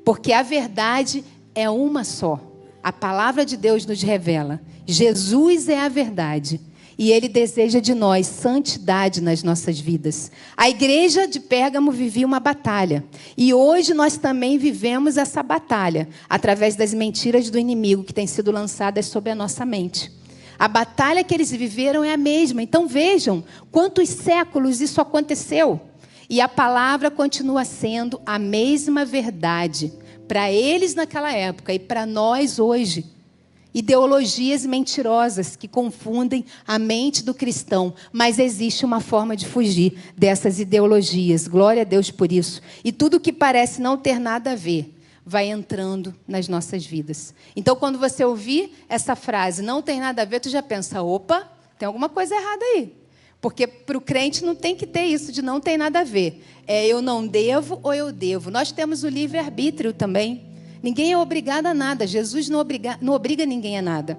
Porque a verdade é uma só. A palavra de Deus nos revela. Jesus é a verdade. E Ele deseja de nós santidade nas nossas vidas. A igreja de Pérgamo vivia uma batalha. E hoje nós também vivemos essa batalha, através das mentiras do inimigo que têm sido lançadas sobre a nossa mente. A batalha que eles viveram é a mesma. Então vejam quantos séculos isso aconteceu. E a palavra continua sendo a mesma verdade para eles naquela época e para nós hoje. Ideologias mentirosas que confundem a mente do cristão. Mas existe uma forma de fugir dessas ideologias. Glória a Deus por isso. E tudo que parece não ter nada a ver vai entrando nas nossas vidas. Então, quando você ouvir essa frase, não tem nada a ver, tu já pensa, opa, tem alguma coisa errada aí. Porque para o crente não tem que ter isso de não tem nada a ver. É eu não devo ou eu devo. Nós temos o livre-arbítrio também. Ninguém é obrigado a nada. Jesus não obriga ninguém a nada.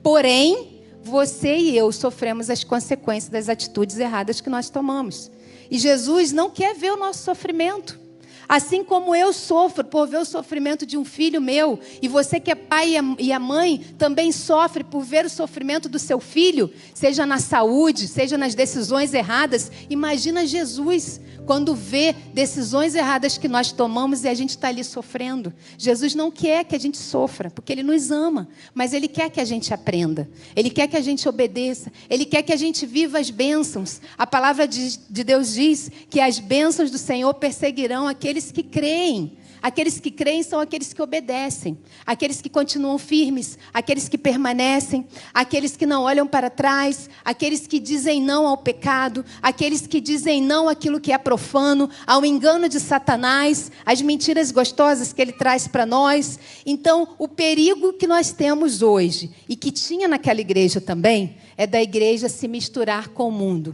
Porém, você e eu sofremos as consequências das atitudes erradas que nós tomamos. E Jesus não quer ver o nosso sofrimento. Assim como eu sofro por ver o sofrimento de um filho meu, e você que é pai e a mãe também sofre por ver o sofrimento do seu filho, seja na saúde, seja nas decisões erradas. Imagina Jesus quando vê decisões erradas que nós tomamos e a gente está ali sofrendo. Jesus não quer que a gente sofra, porque Ele nos ama, mas Ele quer que a gente aprenda. Ele quer que a gente obedeça. Ele quer que a gente viva as bênçãos. A palavra de Deus diz que as bênçãos do Senhor perseguirão aqueles que creem. Aqueles que creem são aqueles que obedecem, aqueles que continuam firmes, aqueles que permanecem, aqueles que não olham para trás, aqueles que dizem não ao pecado, aqueles que dizem não àquilo que é profano, ao engano de Satanás, às mentiras gostosas que ele traz para nós. Então, o perigo que nós temos hoje, e que tinha naquela igreja também, é da igreja se misturar com o mundo.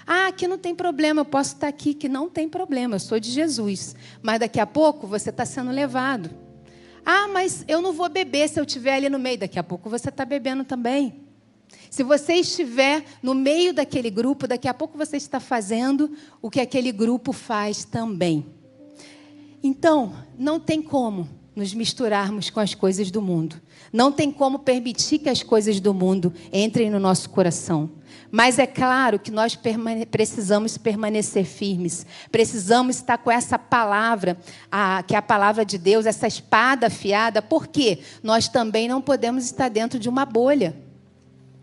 Ah, aqui não tem problema, eu posso estar aqui, que não tem problema, eu sou de Jesus. Mas daqui a pouco você está sendo levado. Ah, mas eu não vou beber se eu estiver ali no meio. Daqui a pouco você está bebendo também. Se você estiver no meio daquele grupo, daqui a pouco você está fazendo o que aquele grupo faz também. Então, não tem como nos misturarmos com as coisas do mundo. Não tem como permitir que as coisas do mundo entrem no nosso coração. Mas é claro que nós precisamos permanecer firmes. Precisamos estar com essa palavra, que é a palavra de Deus, essa espada afiada. Por quê? Nós também não podemos estar dentro de uma bolha.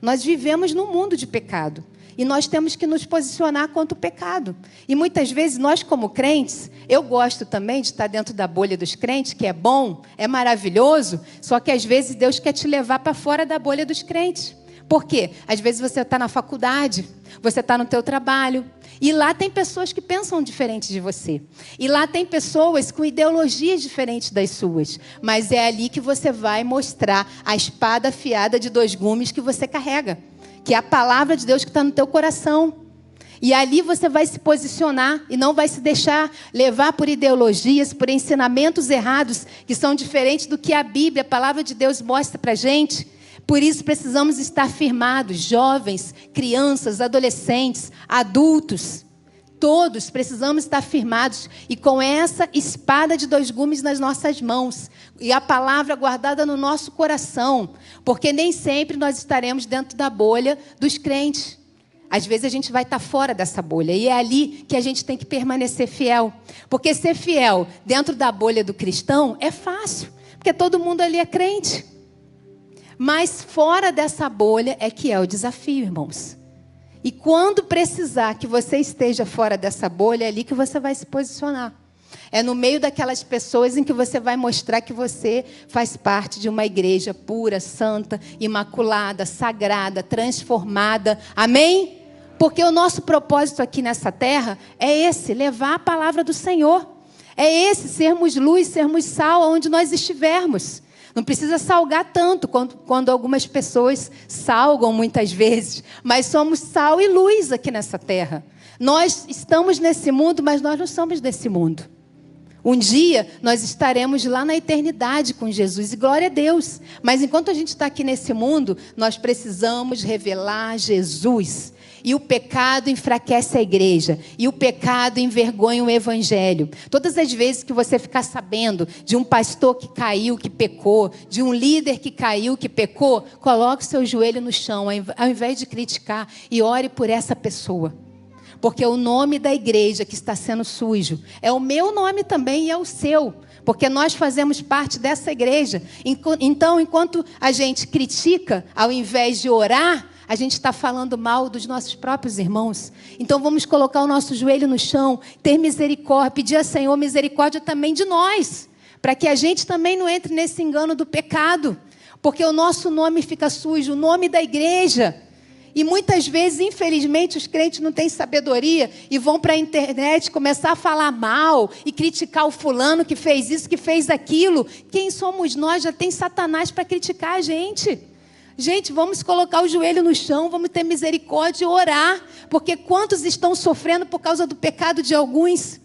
Nós vivemos num mundo de pecado. E nós temos que nos posicionar contra o pecado. E muitas vezes nós, como crentes, eu gosto também de estar dentro da bolha dos crentes, que é bom, é maravilhoso, só que às vezes Deus quer te levar para fora da bolha dos crentes. Por quê? Às vezes você está na faculdade, você está no teu trabalho, e lá tem pessoas que pensam diferente de você. E lá tem pessoas com ideologias diferentes das suas. Mas é ali que você vai mostrar a espada afiada de 2 gumes que você carrega. Que é a palavra de Deus que está no teu coração. E ali você vai se posicionar e não vai se deixar levar por ideologias, por ensinamentos errados, que são diferentes do que a Bíblia, a palavra de Deus mostra para a gente. Por isso precisamos estar firmados, jovens, crianças, adolescentes, adultos. Todos precisamos estar firmados e com essa espada de 2 gumes nas nossas mãos e a palavra guardada no nosso coração, porque nem sempre nós estaremos dentro da bolha dos crentes. Às vezes a gente vai estar fora dessa bolha e é ali que a gente tem que permanecer fiel, porque ser fiel dentro da bolha do cristão é fácil, porque todo mundo ali é crente. Mas fora dessa bolha é que é o desafio, irmãos. E quando precisar que você esteja fora dessa bolha, é ali que você vai se posicionar. É no meio daquelas pessoas em que você vai mostrar que você faz parte de uma igreja pura, santa, imaculada, sagrada, transformada. Amém? Porque o nosso propósito aqui nessa terra é esse, levar a palavra do Senhor. É esse, sermos luz, sermos sal onde nós estivermos. Não precisa salgar tanto quando algumas pessoas salgam muitas vezes. Mas somos sal e luz aqui nessa terra. Nós estamos nesse mundo, mas nós não somos desse mundo. Um dia nós estaremos lá na eternidade com Jesus. E glória a Deus. Mas enquanto a gente está aqui nesse mundo, nós precisamos revelar Jesus. E o pecado enfraquece a igreja. E o pecado envergonha o evangelho. Todas as vezes que você ficar sabendo de um pastor que caiu, que pecou, de um líder que caiu, que pecou, coloque o seu joelho no chão, ao invés de criticar, e ore por essa pessoa. Porque o nome da igreja que está sendo sujo é o meu nome também e é o seu. Porque nós fazemos parte dessa igreja. Então, enquanto a gente critica, ao invés de orar, a gente está falando mal dos nossos próprios irmãos. Então vamos colocar o nosso joelho no chão, ter misericórdia, pedir ao Senhor misericórdia também de nós, para que a gente também não entre nesse engano do pecado, porque o nosso nome fica sujo, o nome da igreja. E muitas vezes, infelizmente, os crentes não têm sabedoria e vão para a internet começar a falar mal e criticar o fulano que fez isso, que fez aquilo. Quem somos nós? Já tem Satanás para criticar a gente. Gente, vamos colocar o joelho no chão, vamos ter misericórdia e orar, porque quantos estão sofrendo por causa do pecado de alguns?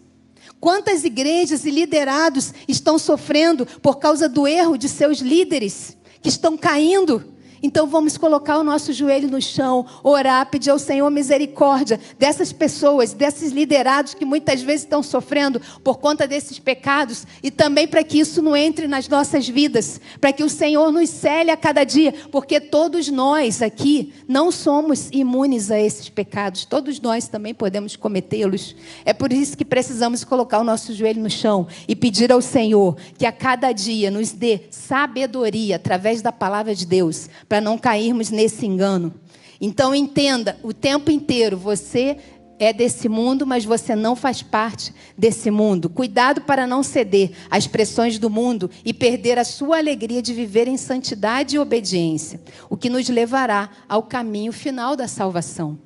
Quantas igrejas e liderados estão sofrendo por causa do erro de seus líderes, que estão caindo? Então vamos colocar o nosso joelho no chão, orar, pedir ao Senhor misericórdia dessas pessoas, desses liderados que muitas vezes estão sofrendo por conta desses pecados, e também para que isso não entre nas nossas vidas, para que o Senhor nos cele a cada dia, porque todos nós aqui não somos imunes a esses pecados, todos nós também podemos cometê-los. É por isso que precisamos colocar o nosso joelho no chão e pedir ao Senhor que a cada dia nos dê sabedoria através da palavra de Deus, para não cairmos nesse engano. Então entenda, o tempo inteiro você é desse mundo, mas você não faz parte desse mundo. Cuidado para não ceder às pressões do mundo e perder a sua alegria de viver em santidade e obediência, o que nos levará ao caminho final da salvação.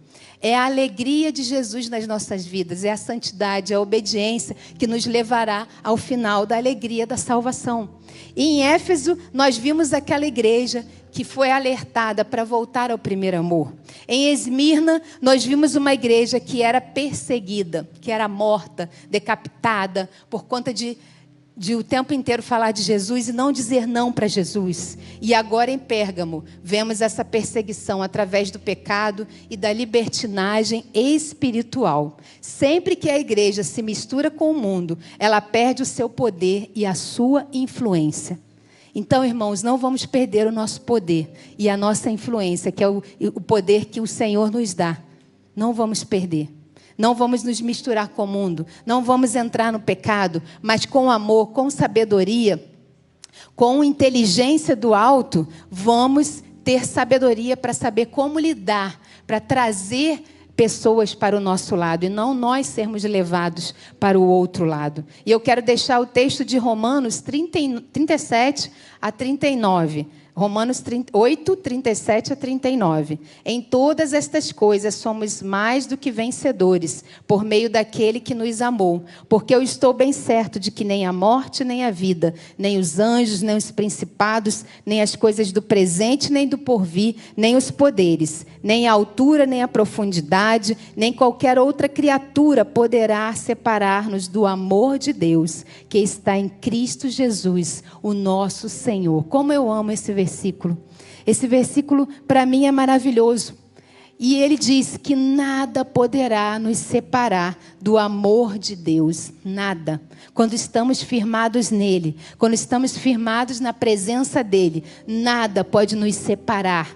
É a alegria de Jesus nas nossas vidas, é a santidade, a obediência que nos levará ao final da alegria da salvação. E em Éfeso, nós vimos aquela igreja que foi alertada para voltar ao primeiro amor. Em Esmirna, nós vimos uma igreja que era perseguida, que era morta, decapitada, por conta de o tempo inteiro falar de Jesus e não dizer não para Jesus. E agora em Pérgamo, vemos essa perseguição através do pecado e da libertinagem espiritual. Sempre que a igreja se mistura com o mundo, ela perde o seu poder e a sua influência. Então, irmãos, não vamos perder o nosso poder e a nossa influência, que é o poder que o Senhor nos dá. Não vamos perder. Não vamos nos misturar com o mundo, não vamos entrar no pecado, mas com amor, com sabedoria, com inteligência do alto, vamos ter sabedoria para saber como lidar, para trazer pessoas para o nosso lado e não nós sermos levados para o outro lado. E eu quero deixar o texto de Romanos 37 a 39. Romanos 8, 37 a 39. Em todas estas coisas somos mais do que vencedores, por meio daquele que nos amou. Porque eu estou bem certo de que nem a morte, nem a vida, nem os anjos, nem os principados, nem as coisas do presente, nem do porvir, nem os poderes, nem a altura, nem a profundidade, nem qualquer outra criatura poderá separar-nos do amor de Deus, que está em Cristo Jesus, o nosso Senhor. Como eu amo esse versículo. Esse versículo para mim é maravilhoso. E ele diz que nada poderá nos separar do amor de Deus. Nada. Quando estamos firmados nele, quando estamos firmados na presença dele, nada pode nos separar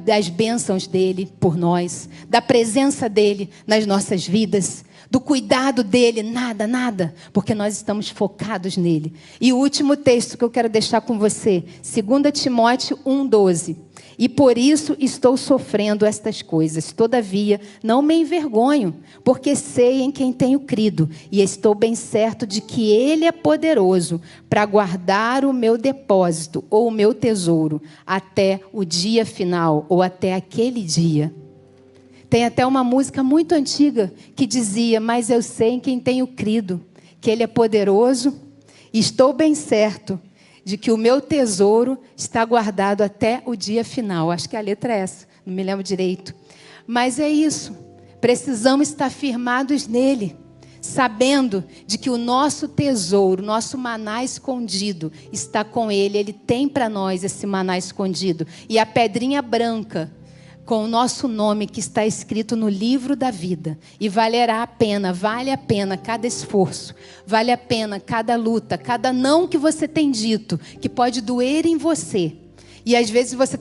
das bênçãos dele por nós, da presença dele nas nossas vidas, do cuidado dele, nada, nada, porque nós estamos focados nele. E o último texto que eu quero deixar com você, 2 Timóteo 1,12. E por isso estou sofrendo estas coisas. Todavia, não me envergonho, porque sei em quem tenho crido, e estou bem certo de que ele é poderoso para guardar o meu depósito, ou o meu tesouro, até o dia final, ou até aquele dia. Tem até uma música muito antiga que dizia: mas eu sei em quem tenho crido, que ele é poderoso, e estou bem certo de que o meu tesouro está guardado até o dia final. Acho que a letra é essa, não me lembro direito. Mas é isso, precisamos estar firmados nele, sabendo de que o nosso tesouro, nosso maná escondido está com ele. Ele tem para nós esse maná escondido. E a pedrinha branca, com o nosso nome que está escrito no livro da vida. E valerá a pena, vale a pena cada esforço, vale a pena cada luta, cada não que você tem dito, que pode doer em você. E às vezes você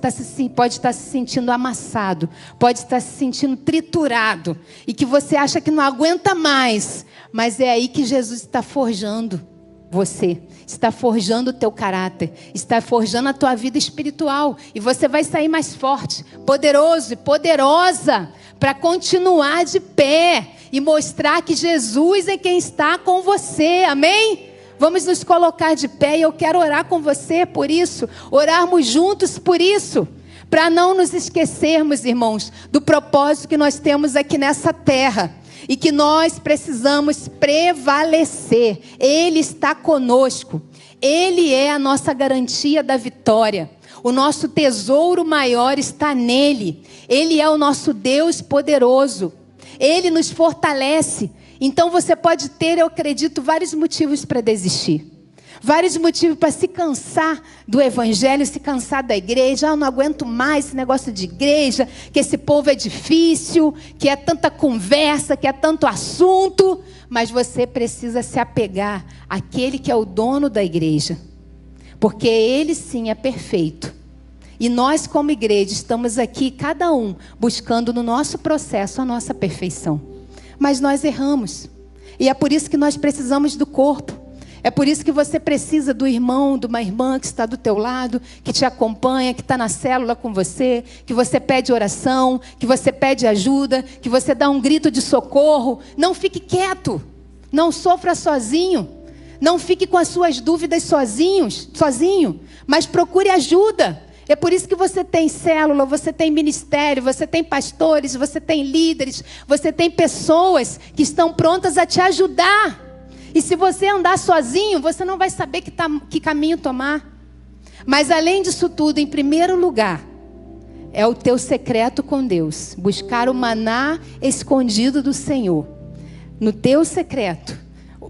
pode estar se sentindo amassado, pode estar se sentindo triturado, e que você acha que não aguenta mais, mas é aí que Jesus está forjando você, está forjando o teu caráter, está forjando a tua vida espiritual, e você vai sair mais forte, poderoso e poderosa, para continuar de pé e mostrar que Jesus é quem está com você, amém? Vamos nos colocar de pé, e eu quero orar com você por isso, orarmos juntos por isso, para não nos esquecermos, irmãos, do propósito que nós temos aqui nessa terra. E que nós precisamos prevalecer. Ele está conosco. Ele é a nossa garantia da vitória. O nosso tesouro maior está nele. Ele é o nosso Deus poderoso. Ele nos fortalece. Então você pode ter, eu acredito, vários motivos para desistir. Vários motivos para se cansar do evangelho, se cansar da igreja. Eu não aguento mais esse negócio de igreja, que esse povo é difícil, que é tanta conversa, que é tanto assunto. Mas você precisa se apegar àquele que é o dono da igreja. Porque ele sim é perfeito. E nós como igreja estamos aqui, cada um, buscando no nosso processo a nossa perfeição. Mas nós erramos. E é por isso que nós precisamos do corpo. É por isso que você precisa do irmão, de uma irmã que está do teu lado, que te acompanha, que está na célula com você, que você pede oração, que você pede ajuda, que você dá um grito de socorro. Não fique quieto, não sofra sozinho, não fique com as suas dúvidas sozinho, mas procure ajuda. É por isso que você tem célula, você tem ministério, você tem pastores, você tem líderes, você tem pessoas que estão prontas a te ajudar. E se você andar sozinho, você não vai saber que caminho tomar. Mas além disso tudo, em primeiro lugar, é o teu secreto com Deus. Buscar o maná escondido do Senhor. No teu secreto,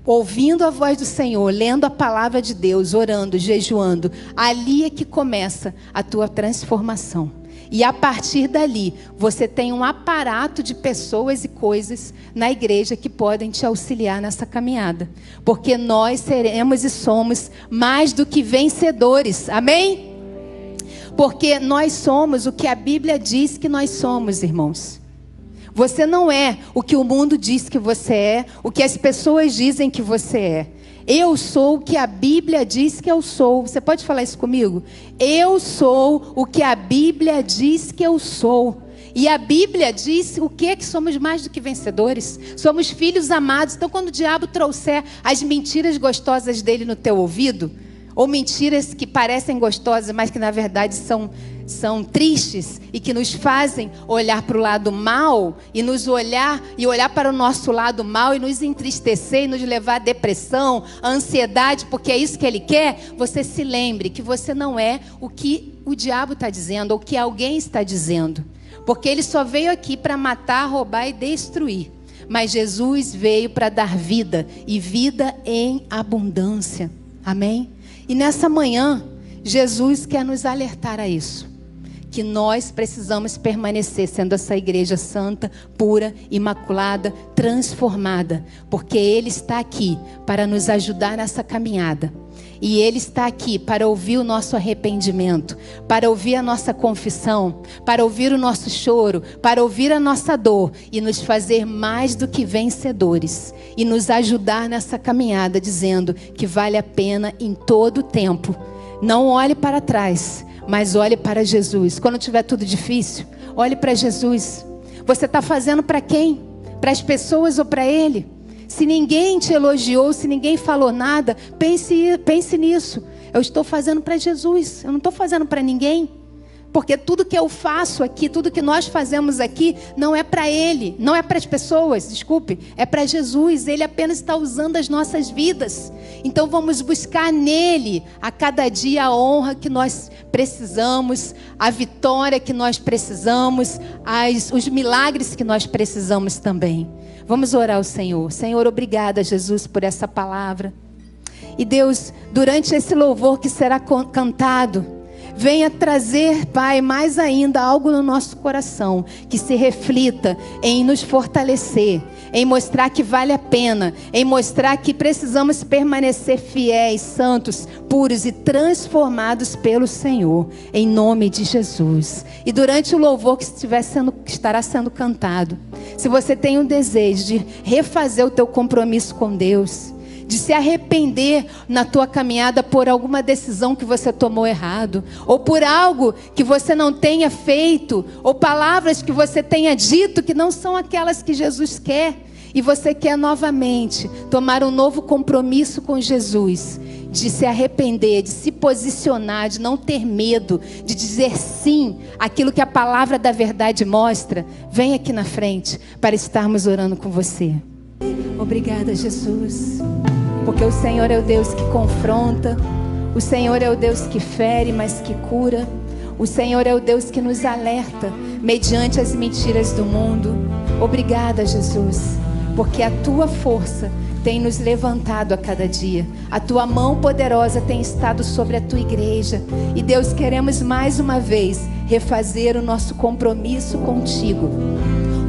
ouvindo a voz do Senhor, lendo a palavra de Deus, orando, jejuando. Ali é que começa a tua transformação. E a partir dali, você tem um aparato de pessoas e coisas na igreja que podem te auxiliar nessa caminhada. Porque nós seremos e somos mais do que vencedores. Amém? Porque nós somos o que a Bíblia diz que nós somos, irmãos. Você não é o que o mundo diz que você é, o que as pessoas dizem que você é. Eu sou o que a Bíblia diz que eu sou. Você pode falar isso comigo? Eu sou o que a Bíblia diz que eu sou. E a Bíblia diz o quê? Que somos mais do que vencedores. Somos filhos amados. Então quando o diabo trouxer as mentiras gostosas dele no teu ouvido, ou mentiras que parecem gostosas, mas que na verdade são tristes e que nos fazem olhar para o lado mal e olhar para o nosso lado mal e nos entristecer e nos levar à depressão, à ansiedade, porque é isso que ele quer. Você se lembre que você não é o que o diabo está dizendo ou o que alguém está dizendo, porque ele só veio aqui para matar, roubar e destruir. Mas Jesus veio para dar vida e vida em abundância. Amém? E nessa manhã, Jesus quer nos alertar a isso. Que nós precisamos permanecer sendo essa igreja santa, pura, imaculada, transformada. Porque Ele está aqui para nos ajudar nessa caminhada. E Ele está aqui para ouvir o nosso arrependimento, para ouvir a nossa confissão, para ouvir o nosso choro, para ouvir a nossa dor e nos fazer mais do que vencedores. E nos ajudar nessa caminhada, dizendo que vale a pena em todo o tempo. Não olhe para trás, mas olhe para Jesus. Quando tiver tudo difícil, olhe para Jesus. Você está fazendo para quem? Para as pessoas ou para Ele? Se ninguém te elogiou, se ninguém falou nada, pense nisso. Eu estou fazendo para Jesus, eu não estou fazendo para ninguém. Porque tudo que eu faço aqui, tudo que nós fazemos aqui, não é para Ele, não é para as pessoas, desculpe, é para Jesus. Ele apenas está usando as nossas vidas. Então vamos buscar nele a cada dia a honra que nós precisamos, a vitória que nós precisamos, os milagres que nós precisamos também. Vamos orar ao Senhor. Senhor, obrigada, Jesus, por essa palavra. E Deus, durante esse louvor que será cantado, venha trazer, Pai, mais ainda algo no nosso coração, que se reflita em nos fortalecer, em mostrar que vale a pena, em mostrar que precisamos permanecer fiéis, santos, puros e transformados pelo Senhor, em nome de Jesus. E durante o louvor que estará sendo cantado, se você tem um desejo de refazer o teu compromisso com Deus, de se arrepender na tua caminhada por alguma decisão que você tomou errado, ou por algo que você não tenha feito, ou palavras que você tenha dito que não são aquelas que Jesus quer, e você quer novamente tomar um novo compromisso com Jesus, de se arrepender, de se posicionar, de não ter medo, de dizer sim àquilo que a palavra da verdade mostra, vem aqui na frente para estarmos orando com você. Obrigada, Jesus, porque o Senhor é o Deus que confronta, o Senhor é o Deus que fere, mas que cura, o Senhor é o Deus que nos alerta mediante as mentiras do mundo. Obrigada, Jesus, porque a tua força tem nos levantado a cada dia. A tua mão poderosa tem estado sobre a tua igreja. E Deus, queremos mais uma vez refazer o nosso compromisso contigo.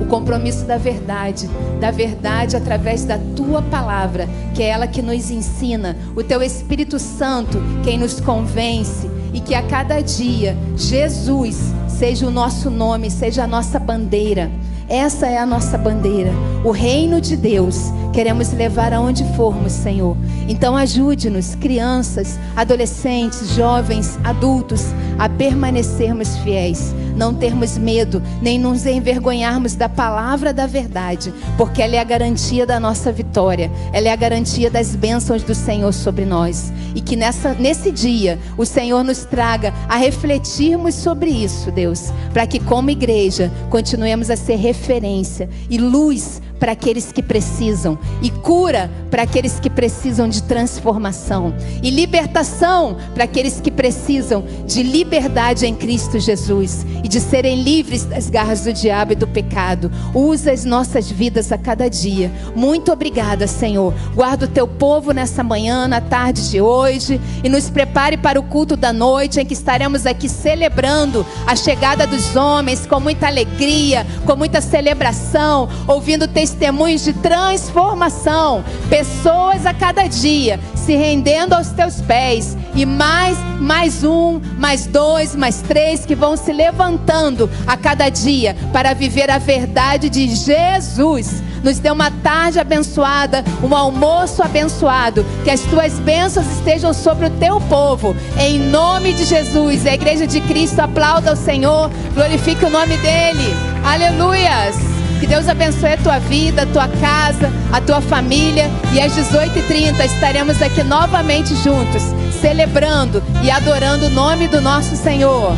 O compromisso da verdade através da tua palavra, que é ela que nos ensina, o teu Espírito Santo quem nos convence, e que a cada dia Jesus seja o nosso nome, seja a nossa bandeira. Essa é a nossa bandeira, o reino de Deus. Queremos levar aonde formos, Senhor. Então ajude-nos, crianças, adolescentes, jovens, adultos, a permanecermos fiéis, não termos medo, nem nos envergonharmos da palavra da verdade, porque ela é a garantia da nossa vitória, ela é a garantia das bênçãos do Senhor sobre nós. E que nesse dia o Senhor nos traga a refletirmos sobre isso, Deus, para que como igreja continuemos a ser referência e luz para aqueles que precisam, e cura para aqueles que precisam de transformação, e libertação para aqueles que precisam de liberdade em Cristo Jesus, e de serem livres das garras do diabo e do pecado. Usa as nossas vidas a cada dia. Muito obrigada, Senhor. Guarda o teu povo nessa manhã, na tarde de hoje, e nos prepare para o culto da noite, em que estaremos aqui celebrando a chegada dos homens com muita alegria, com muita celebração, ouvindo testemunhos de transformação, pessoas a cada dia se rendendo aos teus pés, e mais um, mais dois, mais três que vão se levantando a cada dia para viver a verdade de Jesus. Nos dê uma tarde abençoada, um almoço abençoado, que as tuas bênçãos estejam sobre o teu povo, em nome de Jesus. A igreja de Cristo aplauda o Senhor, glorifique o nome dele. Aleluias. Que Deus abençoe a tua vida, a tua casa, a tua família. E às 18h30 estaremos aqui novamente juntos, celebrando e adorando o nome do nosso Senhor.